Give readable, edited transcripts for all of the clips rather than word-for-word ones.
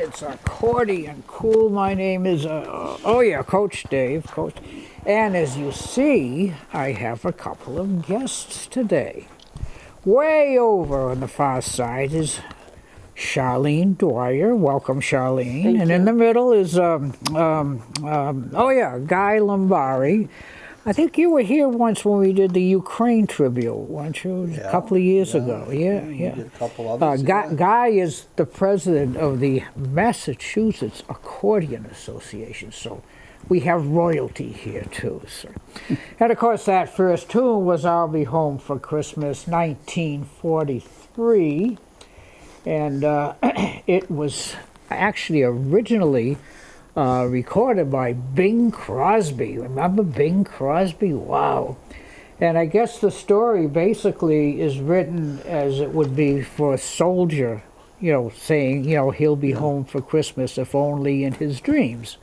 It's Accordion Cool. My name is, Coach Dave. Coach. And as you see, I have a couple of guests today. Way over on the far side is Charlene Dwyer. Welcome, Charlene. Thank and you. in the middle is, Guy Lombari. I think you were here once when we did the Ukraine tribute, weren't you? Yeah, a couple of years ago. Yeah. We did a couple others. Guy is the president of the Massachusetts Accordion Association, so we have royalty here too. So. And of course, that first tune was "I'll Be Home for Christmas," 1943, and it was actually originally recorded by Bing Crosby. Remember Bing Crosby? Wow. And I guess the story basically is written as it would be for a soldier, saying, he'll be home for Christmas if only in his dreams.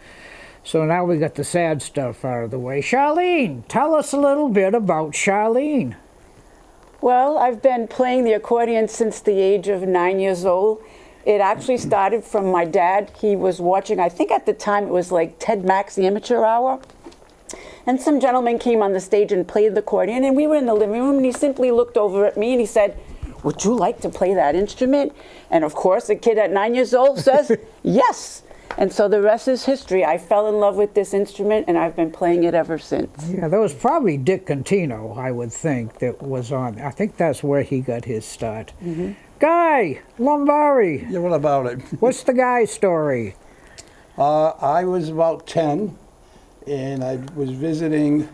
So now we got the sad stuff out of the way. Charlene, tell us a little bit about Charlene. Well, I've been playing the accordion since the age of 9 years old. It actually started from my dad. He was watching, I think at the time it was like Ted Mack's Amateur Hour. And some gentleman came on the stage and played the accordion, and we were in the living room, and he simply looked over at me and he said, "Would you like to play that instrument?" And of course, a kid at 9 years old says, yes. And so the rest is history. I fell in love with this instrument, and I've been playing it ever since. Yeah, that was probably Dick Contino, I would think, that was on. I think that's where he got his start. Mm-hmm. Guy Lombari. Yeah, what about it? What's the Guy story? I was about 10, and I was visiting,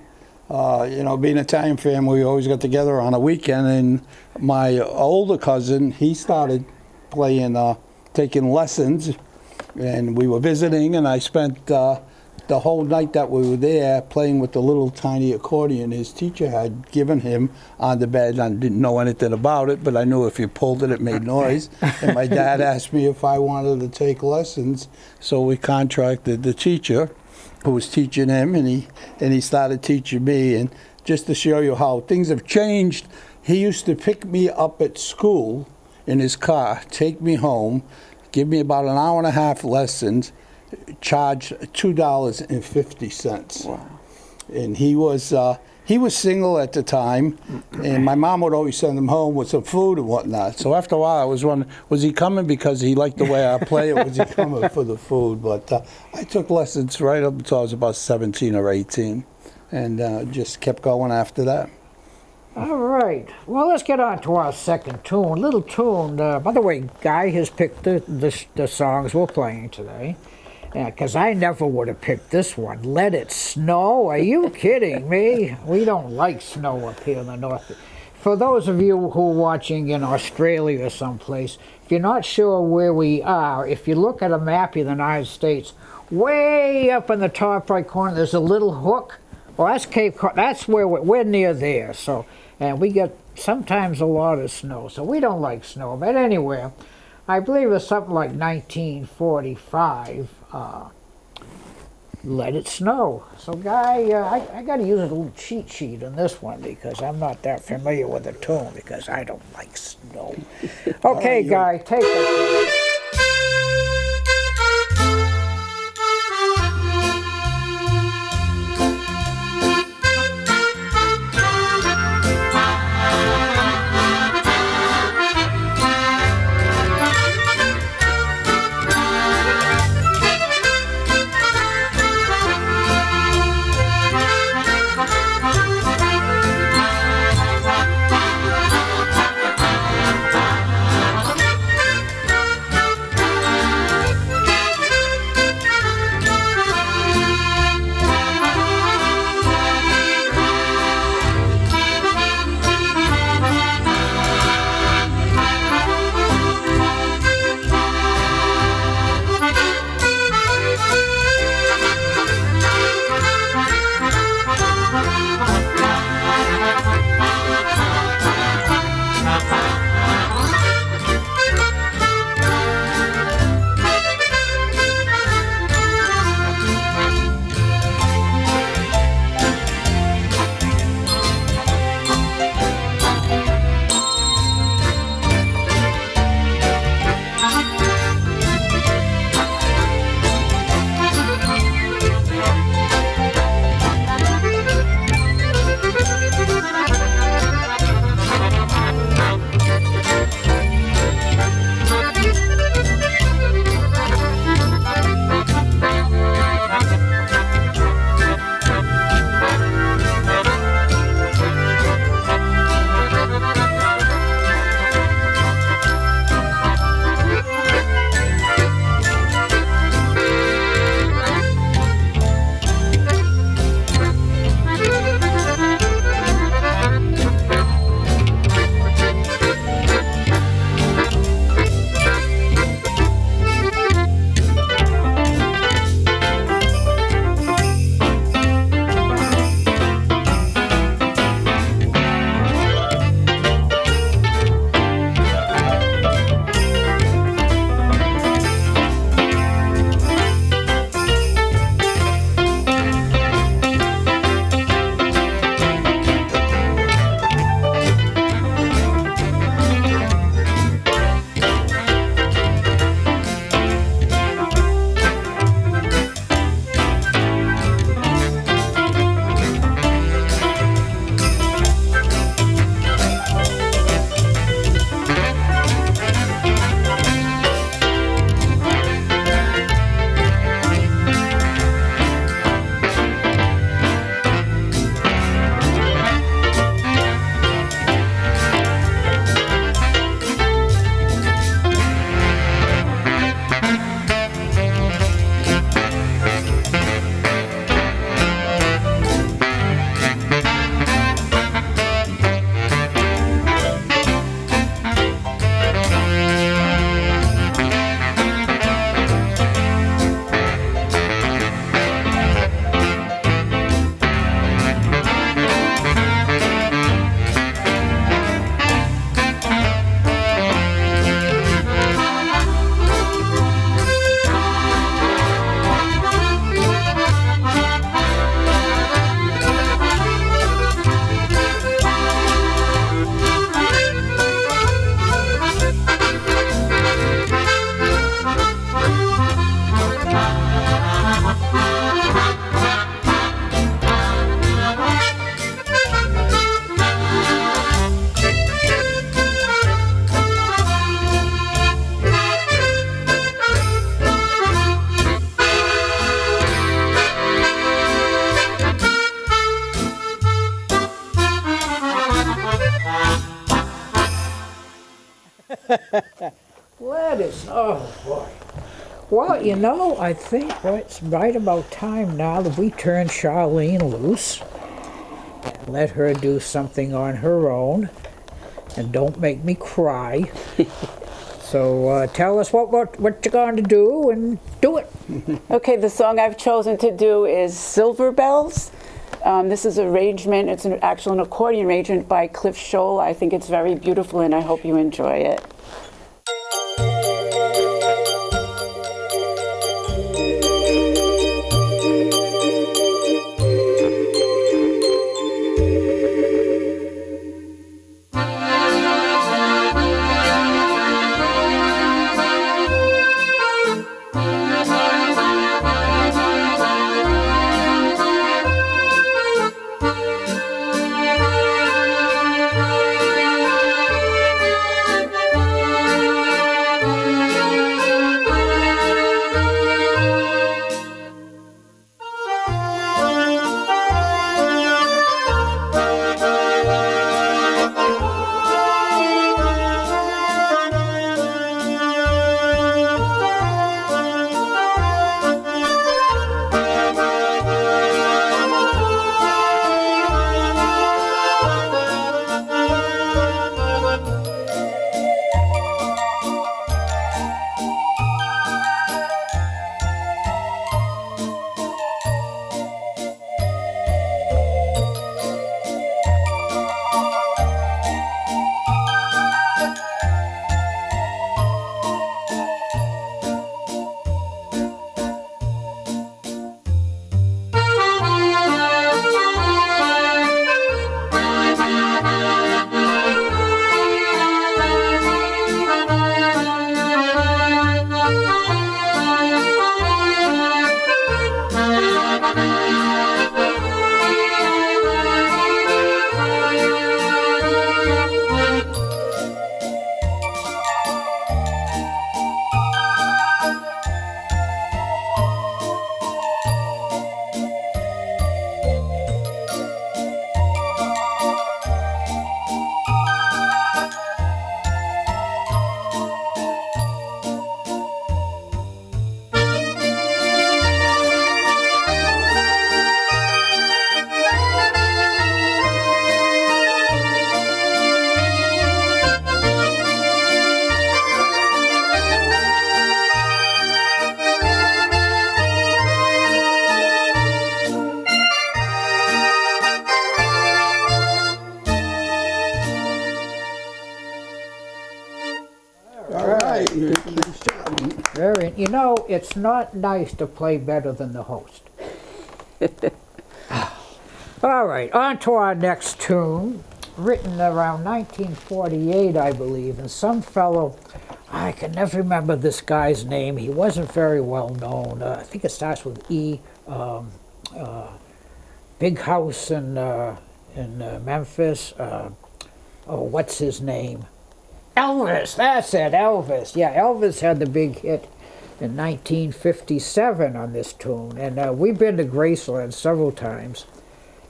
being an Italian family, we always got together on a weekend, and my older cousin, he started playing, taking lessons, and we were visiting, and I spent the whole night that we were there playing with the little tiny accordion his teacher had given him on the bed. I didn't know anything about it, but I knew if you pulled it, it made noise. And my dad asked me if I wanted to take lessons, so we contracted the teacher who was teaching him, and he started teaching me. And just to show you how things have changed, he used to pick me up at school in his car, take me home, give me about an hour and a half lessons, charge $2.50. Wow. And he was single at the time, and my mom would always send him home with some food and whatnot. So after a while, I was wondering, was he coming because he liked the way I play, or was he coming for the food? But I took lessons right up until I was about 17 or 18, and just kept going after that. All right. Well, let's get on to our second tune. Little tune. By the way, Guy has picked the songs we're playing today. Because I never would have picked this one. Let It Snow? Are you kidding me? We don't like snow up here in the north. For those of you who are watching in Australia or someplace, if you're not sure where we are, if you look at a map of the United States, way up in the top right corner, there's a little hook. Well, that's Cape Cod. That's where we're near there. So, and we get sometimes a lot of snow. So we don't like snow. But anyway, I believe it's something like 1945. Let It Snow. So, Guy, I got to use a little cheat sheet on this one because I'm not that familiar with the tune because I don't like snow. Okay, Guy, take it. Lettuce. Oh, boy. Well, you know, I think it's right about time now that we turn Charlene loose and let her do something on her own. And don't make me cry. So tell us what you're going to do and do it. Okay, the song I've chosen to do is Silver Bells. This is an arrangement. It's an accordion arrangement by Cliff Scholl. I think it's very beautiful, and I hope you enjoy it. You know, it's not nice to play better than the host. All right, on to our next tune, written around 1948, I believe, and some fellow, I can never remember this guy's name. He wasn't very well known. I think it starts with E. Big house in Memphis. What's his name? Elvis, that's it, Elvis. Yeah, Elvis had the big hit in 1957 on this tune. And we've been to Graceland several times.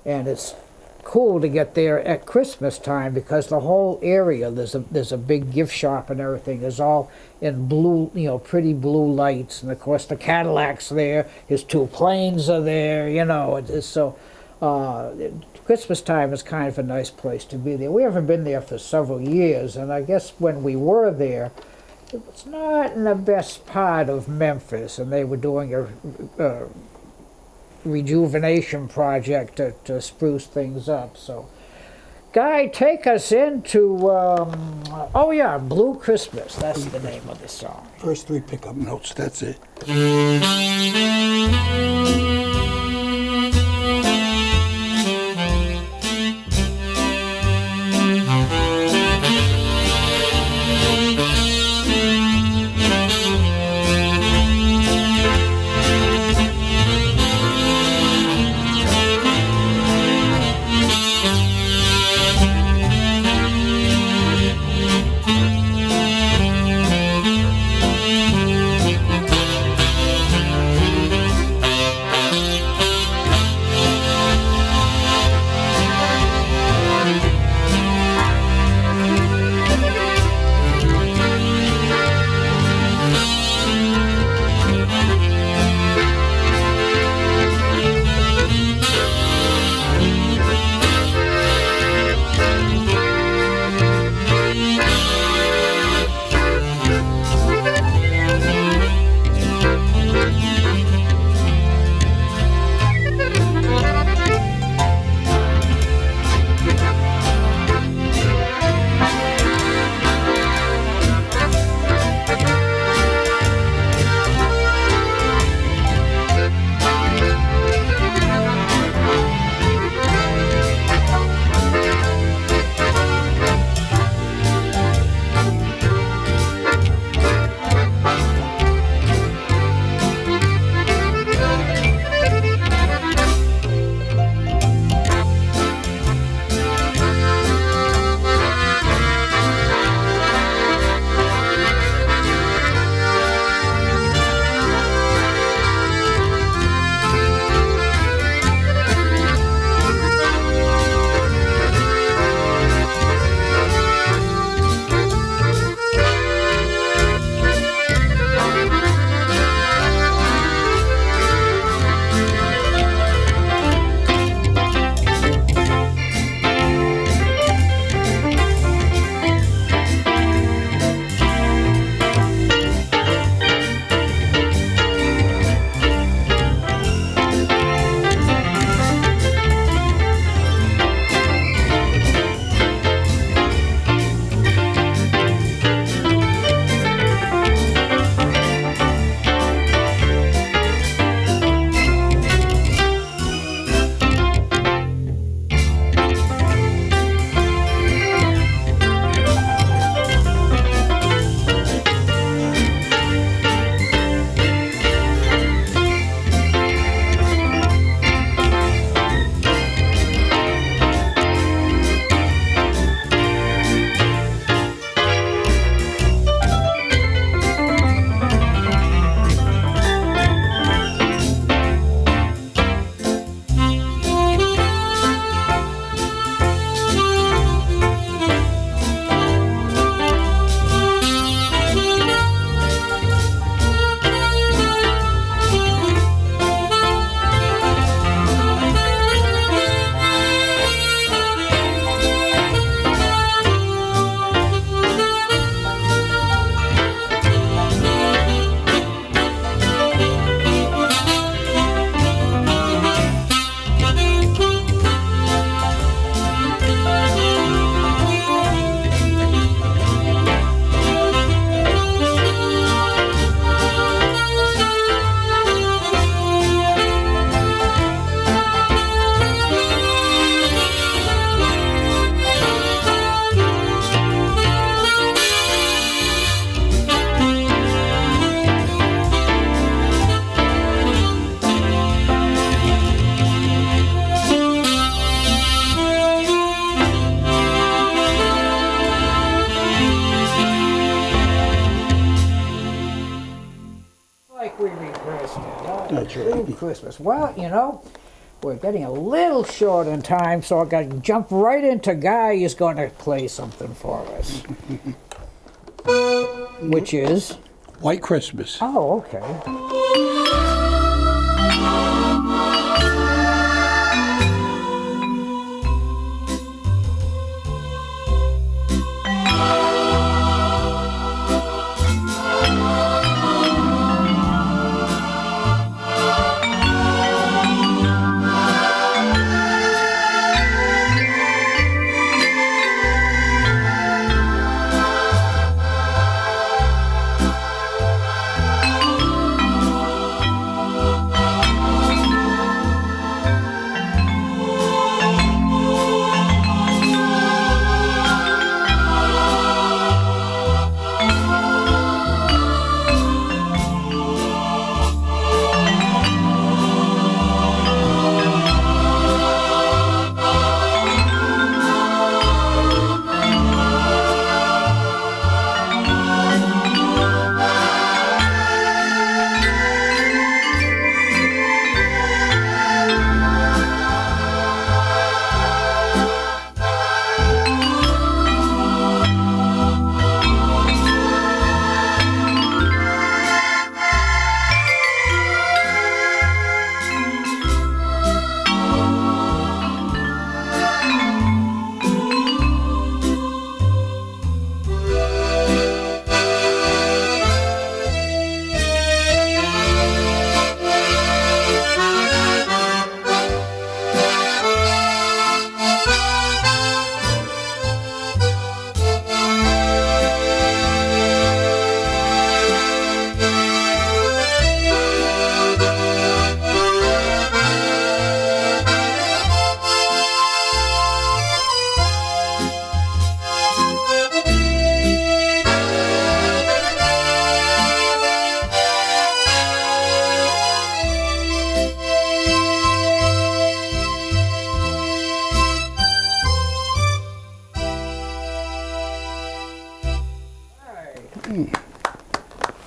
And it's cool to get there at Christmas time because the whole area, there's a big gift shop and everything, is all in blue, you know, pretty blue lights. And of course the Cadillac's there, his two planes are there, you know. Christmas time is kind of a nice place to be there. We haven't been there for several years, and I guess when we were there, it was not in the best part of Memphis, and they were doing a rejuvenation project to spruce things up. So, Guy, take us into, Blue Christmas. That's the name of the song. First three pickup notes, that's it. Christmas. Well, you know, we're getting a little short in time, so I got to jump right into Guy is going to play something for us. Which is? White Christmas. Oh, okay.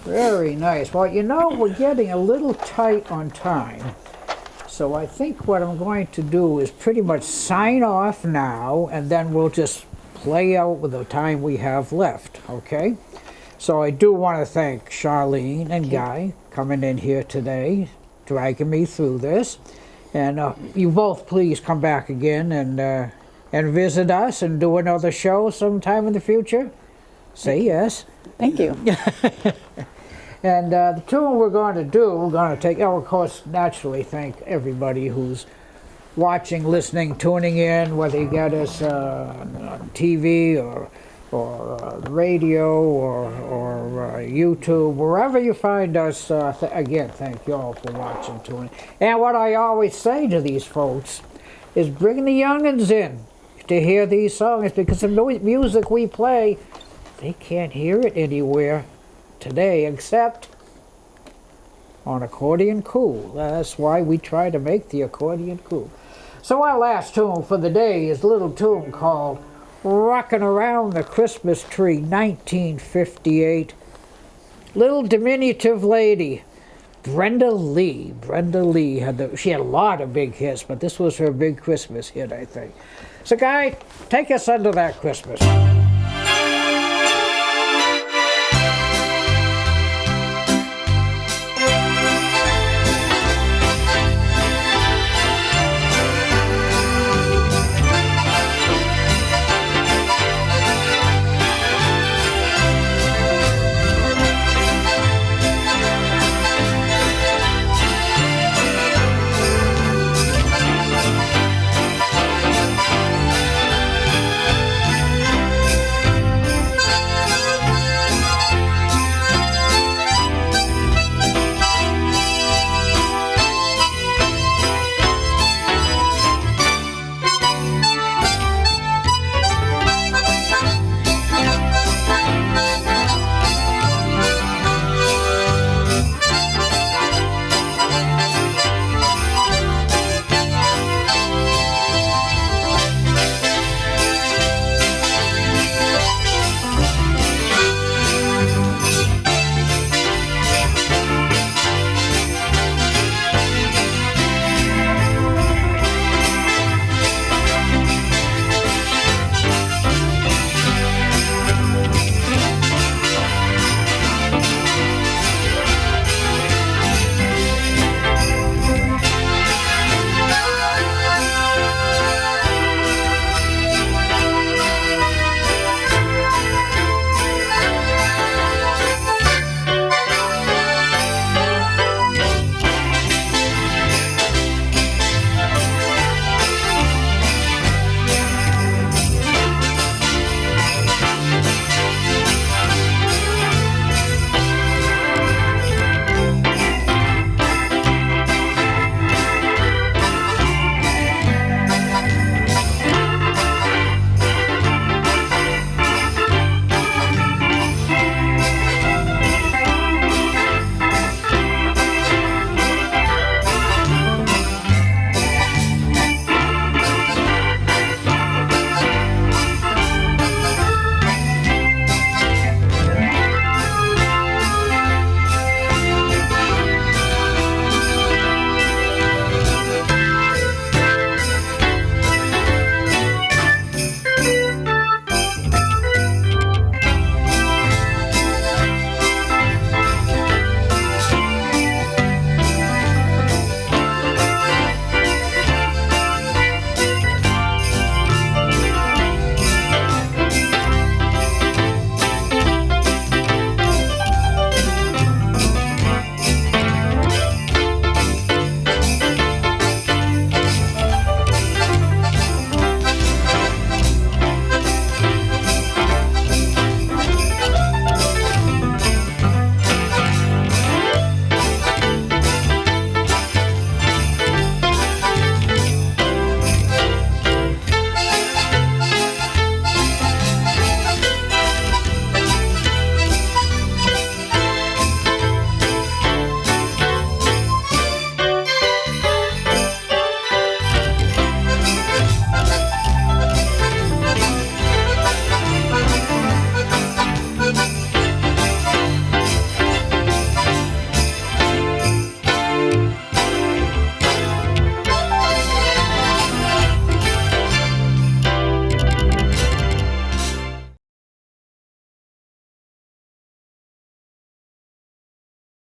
Very nice. Well, you know, we're getting a little tight on time. So I think what I'm going to do is pretty much sign off now, and then we'll just play out with the time we have left, okay? So I do want to thank Charlene and Guy coming in here today, dragging me through this. And you both please come back again and visit us and do another show sometime in the future. Say yes. Thank you. And the tune we're going to do, we're going to take, of course, naturally thank everybody who's watching, listening, tuning in, whether you get us on TV or radio or YouTube, wherever you find us. Again, thank you all for watching, tuning. And what I always say to these folks is bring the young'uns in to hear these songs, because the music we play, they can't hear it anywhere today except on Accordion Cool. That's why we try to make the accordion cool. So our last tune for the day is a little tune called Rockin' Around the Christmas Tree, 1958. Little diminutive lady, Brenda Lee. Brenda Lee she had a lot of big hits, but this was her big Christmas hit, I think. So Guy, take us under that Christmas.